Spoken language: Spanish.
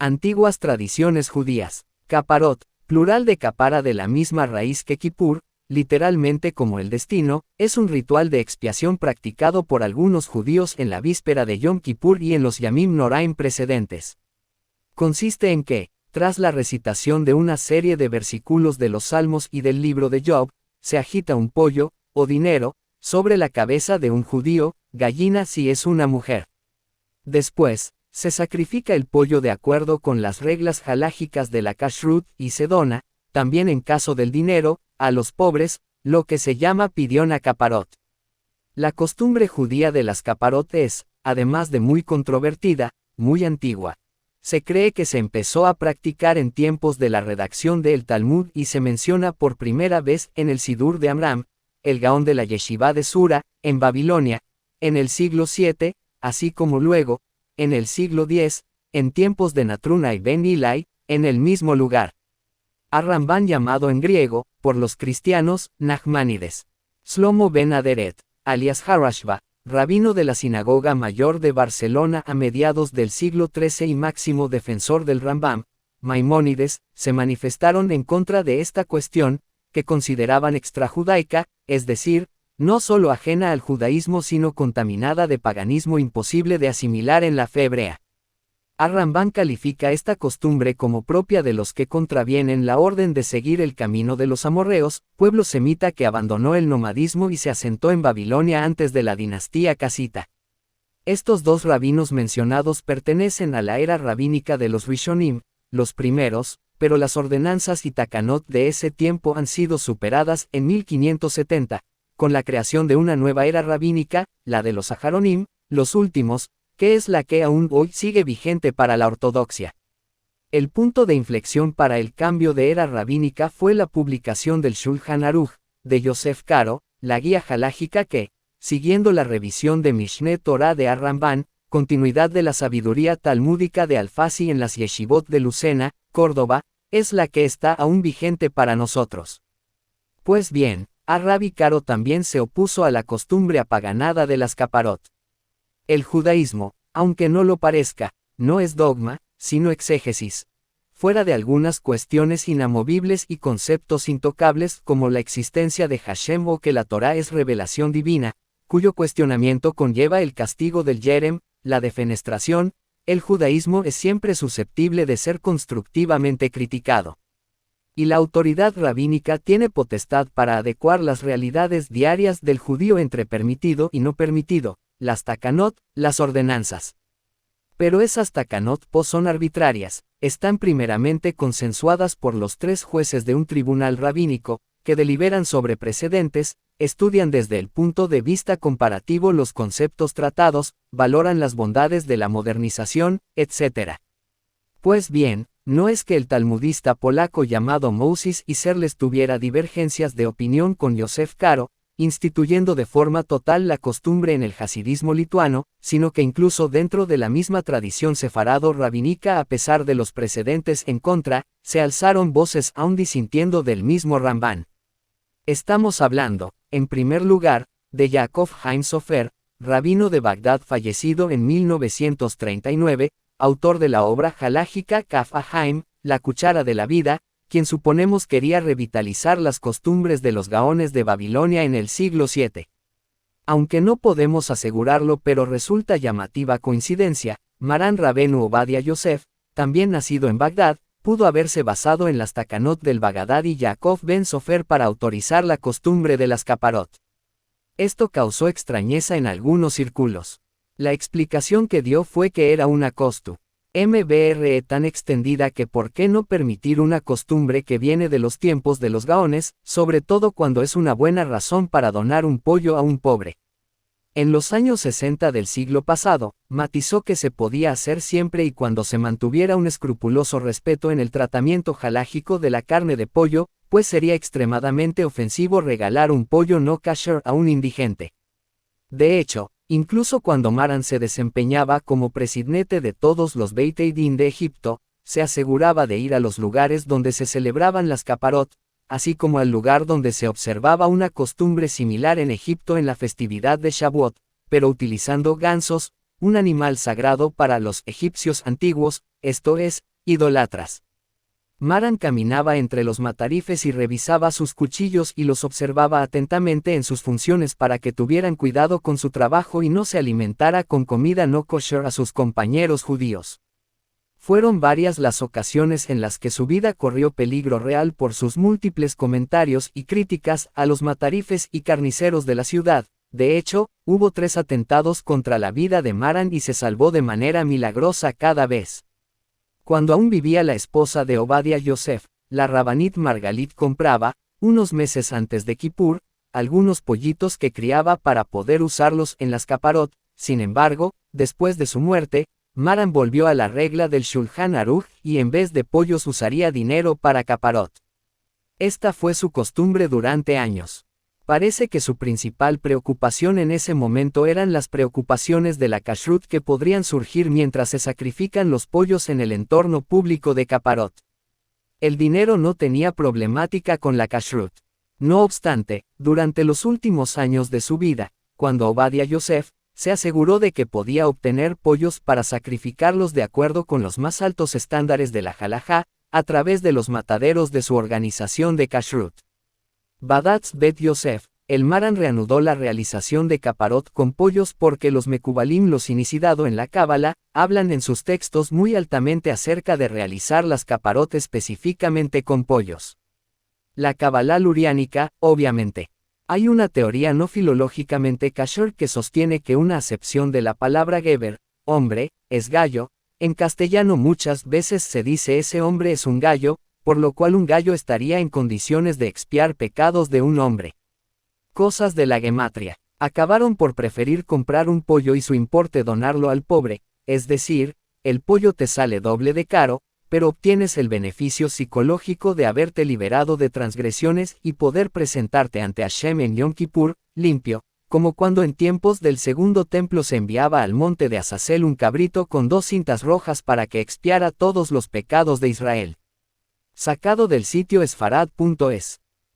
Antiguas tradiciones judías. Caparot, plural de capara de la misma raíz que Kippur, literalmente como el destino, es un ritual de expiación practicado por algunos judíos en la víspera de Yom Kippur y en los Yamim Noraim precedentes. Consiste en que, tras la recitación de una serie de versículos de los Salmos y del libro de Job, se agita un pollo, o dinero, sobre la cabeza de un judío, gallina si es una mujer. Después, se sacrifica el pollo de acuerdo con las reglas halágicas de la kashrut y se dona, también en caso del dinero, a los pobres, lo que se llama pidión a caparot. La costumbre judía de las caparot es, además de muy controvertida, muy antigua. Se cree que se empezó a practicar en tiempos de la redacción del Talmud y se menciona por primera vez en el Sidur de Amram, el Gaón de la Yeshivá de Sura, en Babilonia, en el siglo VII, así como luego, en el siglo X, en tiempos de Natruna y Ben Ilai, en el mismo lugar. Ar-Ramban llamado en griego, por los cristianos, Nachmanides. Shlomo ben Aderet, alias Harashba, rabino de la Sinagoga Mayor de Barcelona a mediados del siglo XIII y máximo defensor del Rambam, Maimónides, se manifestaron en contra de esta cuestión, que consideraban extrajudaica, es decir, no solo ajena al judaísmo sino contaminada de paganismo imposible de asimilar en la fe hebrea. Ar-Ramban califica esta costumbre como propia de los que contravienen la orden de seguir el camino de los amorreos, pueblo semita que abandonó el nomadismo y se asentó en Babilonia antes de la dinastía casita. Estos dos rabinos mencionados pertenecen a la era rabínica de los Rishonim, los primeros, pero las ordenanzas y takanot de ese tiempo han sido superadas en 1570, con la creación de una nueva era rabínica, la de los Aharonim, los últimos, que es la que aún hoy sigue vigente para la ortodoxia. El punto de inflexión para el cambio de era rabínica fue la publicación del Shulchan Aruch, de Yosef Karo, la guía halágica que, siguiendo la revisión de Mishneh Torah de Ar-Ramban, continuidad de la sabiduría talmúdica de Alfasi en las yeshivot de Lucena, Córdoba, es la que está aún vigente para nosotros. Pues bien, Ar-Rabbi Karo también se opuso a la costumbre apaganada de las caparot. El judaísmo, aunque no lo parezca, no es dogma, sino exégesis. Fuera de algunas cuestiones inamovibles y conceptos intocables como la existencia de Hashem o que la Torá es revelación divina, cuyo cuestionamiento conlleva el castigo del Yerem, la defenestración, el judaísmo es siempre susceptible de ser constructivamente criticado. Y la autoridad rabínica tiene potestad para adecuar las realidades diarias del judío entre permitido y no permitido, las takanot, las ordenanzas. Pero esas takanot son arbitrarias, están primeramente consensuadas por los 3 jueces de un tribunal rabínico, que deliberan sobre precedentes, estudian desde el punto de vista comparativo los conceptos tratados, valoran las bondades de la modernización, etc. Pues bien, no es que el talmudista polaco llamado Moses Isserles tuviera divergencias de opinión con Yosef Karo, instituyendo de forma total la costumbre en el hasidismo lituano, sino que incluso dentro de la misma tradición sefarado-rabínica a pesar de los precedentes en contra, se alzaron voces aún disintiendo del mismo Ramban. Estamos hablando, en primer lugar, de Yaakov Haim Sofer, rabino de Bagdad fallecido en 1939, autor de la obra halágica Kaf Haim, La cuchara de la vida, quien suponemos quería revitalizar las costumbres de los gaones de Babilonia en el siglo VII. Aunque no podemos asegurarlo pero resulta llamativa coincidencia, Marán Rabenu Obadia Yosef, también nacido en Bagdad, pudo haberse basado en las takanot del Bagadad y Yaakov ben Sofer para autorizar la costumbre de las caparot. Esto causó extrañeza en algunos círculos. La explicación que dio fue que era una costumbre tan extendida que por qué no permitir una costumbre que viene de los tiempos de los gaones, sobre todo cuando es una buena razón para donar un pollo a un pobre. En los años 60 del siglo pasado, matizó que se podía hacer siempre y cuando se mantuviera un escrupuloso respeto en el tratamiento halágico de la carne de pollo, pues sería extremadamente ofensivo regalar un pollo no kasher a un indigente. De hecho, incluso cuando Marán se desempeñaba como presidente de todos los Beit Din de Egipto, se aseguraba de ir a los lugares donde se celebraban las caparot, así como al lugar donde se observaba una costumbre similar en Egipto en la festividad de Shavuot, pero utilizando gansos, un animal sagrado para los egipcios antiguos, esto es, Idolatras. Maran caminaba entre los matarifes y revisaba sus cuchillos y los observaba atentamente en sus funciones para que tuvieran cuidado con su trabajo y no se alimentara con comida no kosher a sus compañeros judíos. Fueron varias las ocasiones en las que su vida corrió peligro real por sus múltiples comentarios y críticas a los matarifes y carniceros de la ciudad. De hecho, hubo 3 atentados contra la vida de Maran y se salvó de manera milagrosa cada vez. Cuando aún vivía la esposa de Obadia Yosef, la Rabanit Margalit compraba, unos meses antes de Kippur, algunos pollitos que criaba para poder usarlos en las caparot. Sin embargo, después de su muerte, Maran volvió a la regla del Shulchan Aruch y en vez de pollos usaría dinero para caparot. Esta fue su costumbre durante años. Parece que su principal preocupación en ese momento eran las preocupaciones de la kashrut que podrían surgir mientras se sacrifican los pollos en el entorno público de caparot. El dinero no tenía problemática con la kashrut. No obstante, durante los últimos años de su vida, cuando Obadia Yosef se aseguró de que podía obtener pollos para sacrificarlos de acuerdo con los más altos estándares de la halajá, a través de los mataderos de su organización de kashrut. Badatz Bet Yosef, el Maran reanudó la realización de caparot con pollos porque los Mekubalim, los iniciado en la Cábala, hablan en sus textos muy altamente acerca de realizar las caparot específicamente con pollos. La Cábala luriánica, obviamente. Hay una teoría no filológicamente kasher que sostiene que una acepción de la palabra geber, hombre, es gallo. En castellano muchas veces se dice ese hombre es un gallo, por lo cual un gallo estaría en condiciones de expiar pecados de un hombre. Cosas de la gematria. Acabaron por preferir comprar un pollo y su importe donarlo al pobre, es decir, el pollo te sale doble de caro, pero obtienes el beneficio psicológico de haberte liberado de transgresiones y poder presentarte ante Hashem en Yom Kippur, limpio, como cuando en tiempos del segundo templo se enviaba al monte de Azazel un cabrito con 2 cintas rojas para que expiara todos los pecados de Israel. Sacado del sitio esfarad.es.